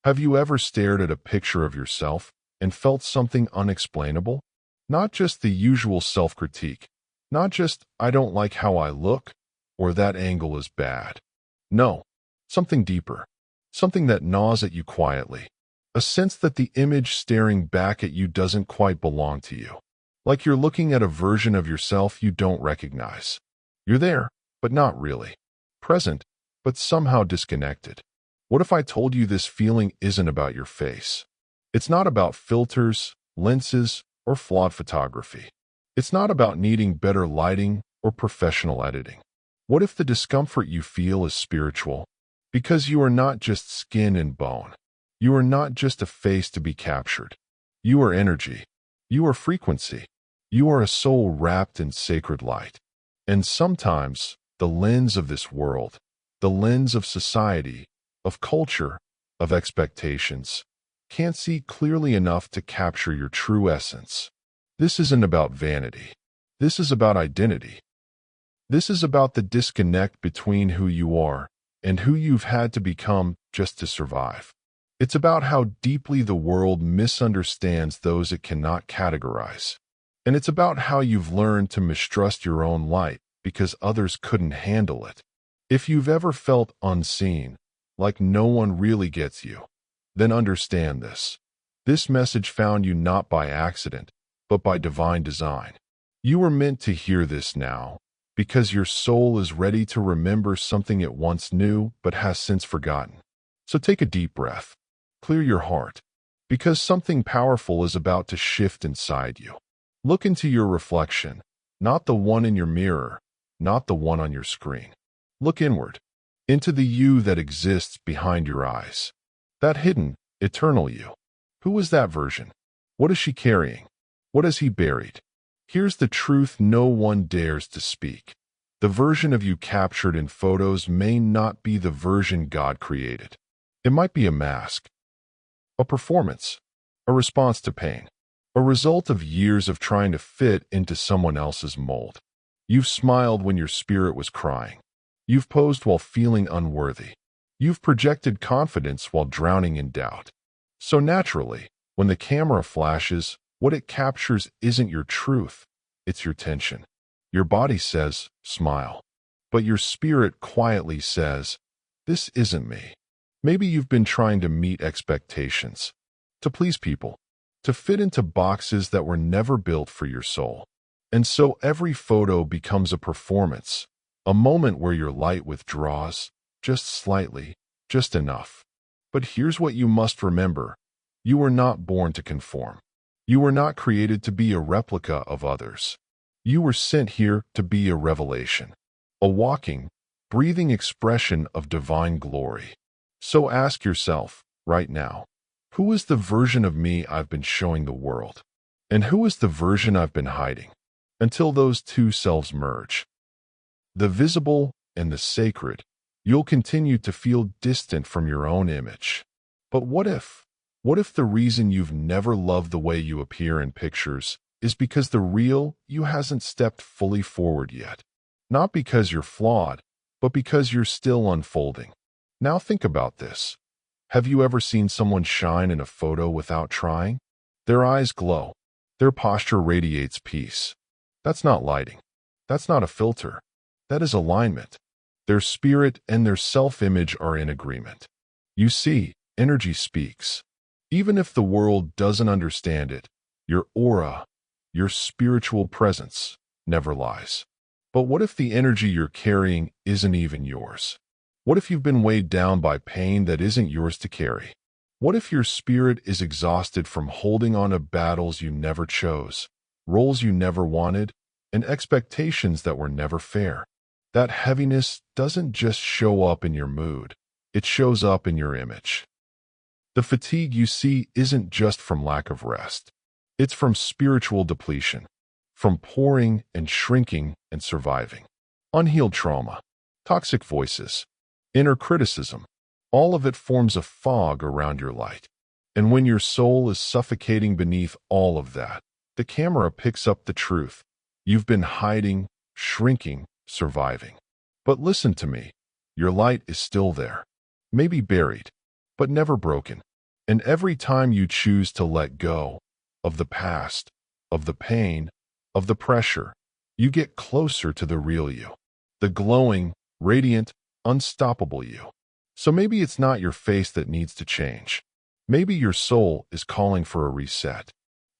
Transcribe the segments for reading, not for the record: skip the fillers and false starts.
Have you ever stared at a picture of yourself and felt something unexplainable? Not just the usual self-critique, not just, I don't like how I look, or that angle is bad. No, something deeper, something that gnaws at you quietly. A sense that the image staring back at you doesn't quite belong to you. Like you're looking at a version of yourself you don't recognize. You're there, but not really. Present, but somehow disconnected. What if I told you this feeling isn't about your face? It's not about filters, lenses, or flawed photography. It's not about needing better lighting or professional editing. What if the discomfort you feel is spiritual? Because you are not just skin and bone. You are not just a face to be captured. You are energy. You are frequency. You are a soul wrapped in sacred light. And sometimes, the lens of this world, the lens of society, of culture, of expectations, can't see clearly enough to capture your true essence. This isn't about vanity. This is about identity. This is about the disconnect between who you are and who you've had to become just to survive. It's about how deeply the world misunderstands those it cannot categorize. And it's about how you've learned to mistrust your own light because others couldn't handle it. If you've ever felt unseen, like no one really gets you, then understand this. This message found you not by accident, but by divine design. You were meant to hear this now, because your soul is ready to remember something it once knew but has since forgotten. So take a deep breath. Clear your heart, because something powerful is about to shift inside you. Look into your reflection, not the one in your mirror, not the one on your screen. Look inward, into the you that exists behind your eyes. That hidden, eternal you. Who is that version? What is she carrying? What has he buried? Here's the truth no one dares to speak. The version of you captured in photos may not be the version God created. It might be a mask, a performance, a response to pain, a result of years of trying to fit into someone else's mold. You've smiled when your spirit was crying. You've posed while feeling unworthy. You've projected confidence while drowning in doubt. So naturally, when the camera flashes, what it captures isn't your truth, it's your tension. Your body says, smile. But your spirit quietly says, this isn't me. Maybe you've been trying to meet expectations, to please people, to fit into boxes that were never built for your soul. And so every photo becomes a performance, a moment where your light withdraws, just slightly, just enough. But here's what you must remember. You were not born to conform. You were not created to be a replica of others. You were sent here to be a revelation, a walking, breathing expression of divine glory. So ask yourself, right now, who is the version of me I've been showing the world? And who is the version I've been hiding? Until those two selves merge, the visible and the sacred, you'll continue to feel distant from your own image. But what if? What if the reason you've never loved the way you appear in pictures is because the real you hasn't stepped fully forward yet? Not because you're flawed, but because you're still unfolding. Now think about this. Have you ever seen someone shine in a photo without trying? Their eyes glow. Their posture radiates peace. That's not lighting. That's not a filter. That is alignment. Their spirit and their self-image are in agreement. You see, energy speaks. Even if the world doesn't understand it, your aura, your spiritual presence, never lies. But what if the energy you're carrying isn't even yours? What if you've been weighed down by pain that isn't yours to carry? What if your spirit is exhausted from holding on to battles you never chose, roles you never wanted, and expectations that were never fair? That heaviness doesn't just show up in your mood, it shows up in your image. The fatigue you see isn't just from lack of rest. It's from spiritual depletion, from pouring and shrinking and surviving. Unhealed trauma, toxic voices, inner criticism, all of it forms a fog around your light. And when your soul is suffocating beneath all of that, the camera picks up the truth. You've been hiding, shrinking, surviving. But listen to me, your light is still there. Maybe buried, but never broken. And every time you choose to let go of the past, of the pain, of the pressure, you get closer to the real you, the glowing, radiant, unstoppable you. So maybe it's not your face that needs to change. Maybe your soul is calling for a reset.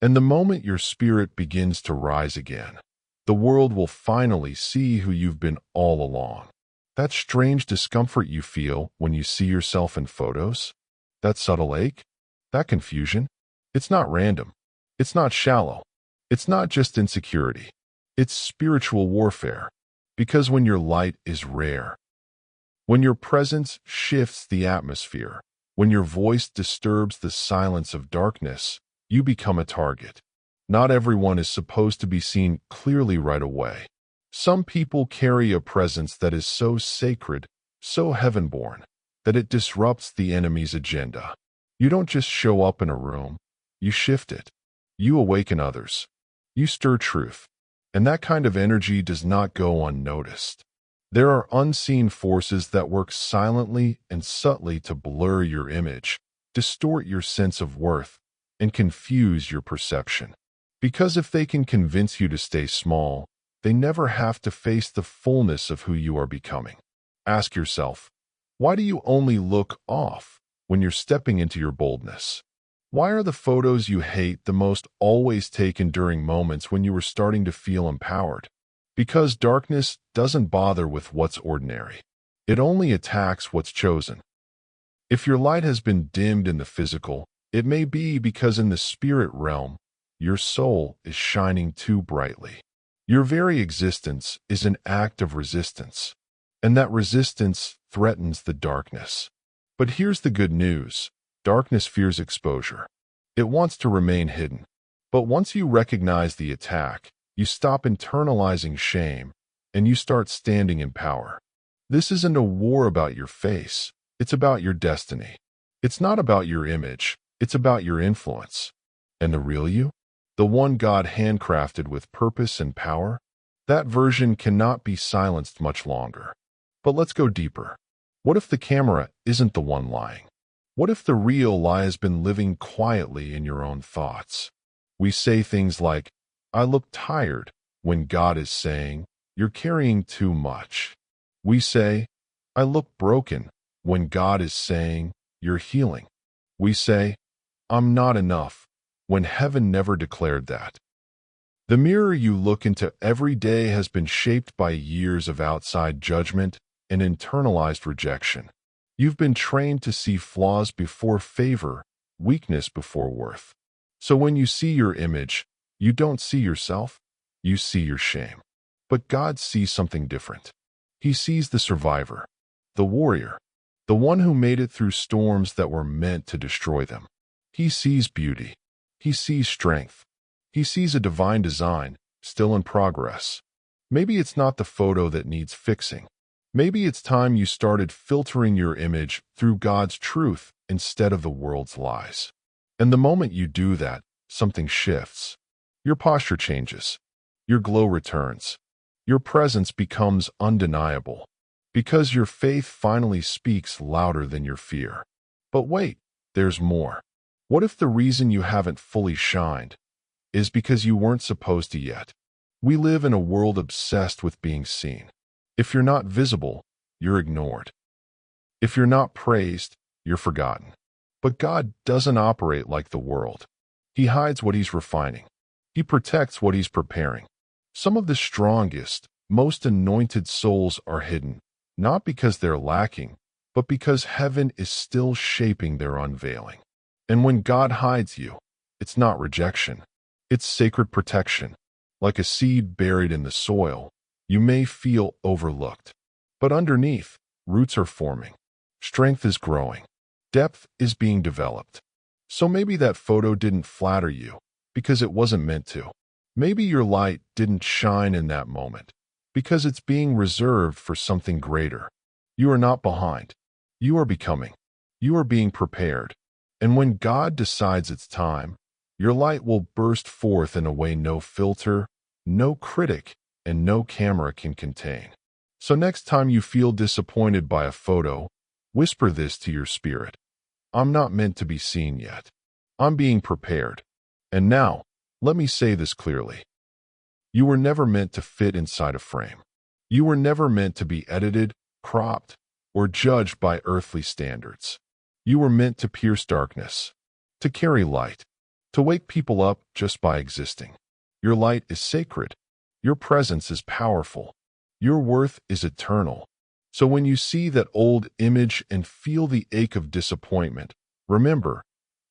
And the moment your spirit begins to rise again, the world will finally see who you've been all along. That strange discomfort you feel when you see yourself in photos, that subtle ache, that confusion, it's not random. It's not shallow. It's not just insecurity. It's spiritual warfare. Because when your light is rare, when your presence shifts the atmosphere, when your voice disturbs the silence of darkness, you become a target. Not everyone is supposed to be seen clearly right away. Some people carry a presence that is so sacred, so heaven-born, that it disrupts the enemy's agenda. You don't just show up in a room, you shift it. You awaken others. You stir truth. And that kind of energy does not go unnoticed. There are unseen forces that work silently and subtly to blur your image, distort your sense of worth, and confuse your perception. Because if they can convince you to stay small, they never have to face the fullness of who you are becoming. Ask yourself, why do you only look off when you're stepping into your boldness? Why are the photos you hate the most always taken during moments when you were starting to feel empowered? Because darkness doesn't bother with what's ordinary. It only attacks what's chosen. If your light has been dimmed in the physical, it may be because in the spirit realm, your soul is shining too brightly. Your very existence is an act of resistance, and that resistance threatens the darkness. But here's the good news. Darkness fears exposure. It wants to remain hidden. But once you recognize the attack, you stop internalizing shame, and you start standing in power. This isn't a war about your face. It's about your destiny. It's not about your image. It's about your influence. And the real you? The one God handcrafted with purpose and power? That version cannot be silenced much longer. But let's go deeper. What if the camera isn't the one lying? What if the real lie has been living quietly in your own thoughts? We say things like, I look tired, when God is saying, you're carrying too much. We say, I look broken, when God is saying, you're healing. We say, I'm not enough, when heaven never declared that. The mirror you look into every day has been shaped by years of outside judgment and internalized rejection. You've been trained to see flaws before favor, weakness before worth. So when you see your image, you don't see yourself, you see your shame. But God sees something different. He sees the survivor, the warrior, the one who made it through storms that were meant to destroy them. He sees beauty. He sees strength. He sees a divine design, still in progress. Maybe it's not the photo that needs fixing. Maybe it's time you started filtering your image through God's truth instead of the world's lies. And the moment you do that, something shifts. Your posture changes. Your glow returns. Your presence becomes undeniable. Because your faith finally speaks louder than your fear. But wait, there's more. What if the reason you haven't fully shined is because you weren't supposed to yet? We live in a world obsessed with being seen. If you're not visible, you're ignored. If you're not praised, you're forgotten. But God doesn't operate like the world. He hides what He's refining. He protects what He's preparing. Some of the strongest, most anointed souls are hidden, not because they're lacking, but because heaven is still shaping their unveiling. And when God hides you, it's not rejection. It's sacred protection. Like a seed buried in the soil, you may feel overlooked. But underneath, roots are forming. Strength is growing. Depth is being developed. So maybe that photo didn't flatter you because it wasn't meant to. Maybe your light didn't shine in that moment because it's being reserved for something greater. You are not behind. You are becoming. You are being prepared. And when God decides it's time, your light will burst forth in a way no filter, no critic, and no camera can contain. So next time you feel disappointed by a photo, whisper this to your spirit. I'm not meant to be seen yet. I'm being prepared. And now, let me say this clearly. You were never meant to fit inside a frame. You were never meant to be edited, cropped, or judged by earthly standards. You were meant to pierce darkness, to carry light, to wake people up just by existing. Your light is sacred. Your presence is powerful. Your worth is eternal. So when you see that old image and feel the ache of disappointment, remember,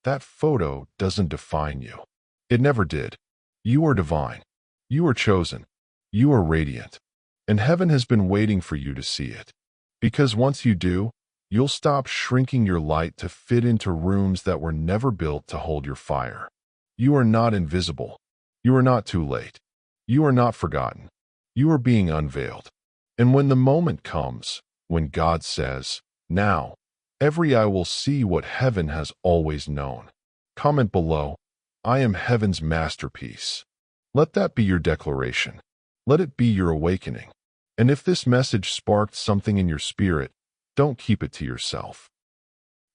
that photo doesn't define you. It never did. You are divine. You are chosen. You are radiant. And heaven has been waiting for you to see it. Because once you do, you'll stop shrinking your light to fit into rooms that were never built to hold your fire. You are not invisible. You are not too late. You are not forgotten. You are being unveiled. And when the moment comes, when God says, "Now, every eye will see what heaven has always known," comment below, "I am heaven's masterpiece." Let that be your declaration. Let it be your awakening. And if this message sparked something in your spirit, don't keep it to yourself.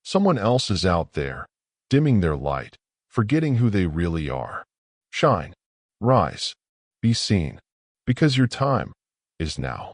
Someone else is out there, dimming their light, forgetting who they really are. Shine, rise, be seen, because your time is now.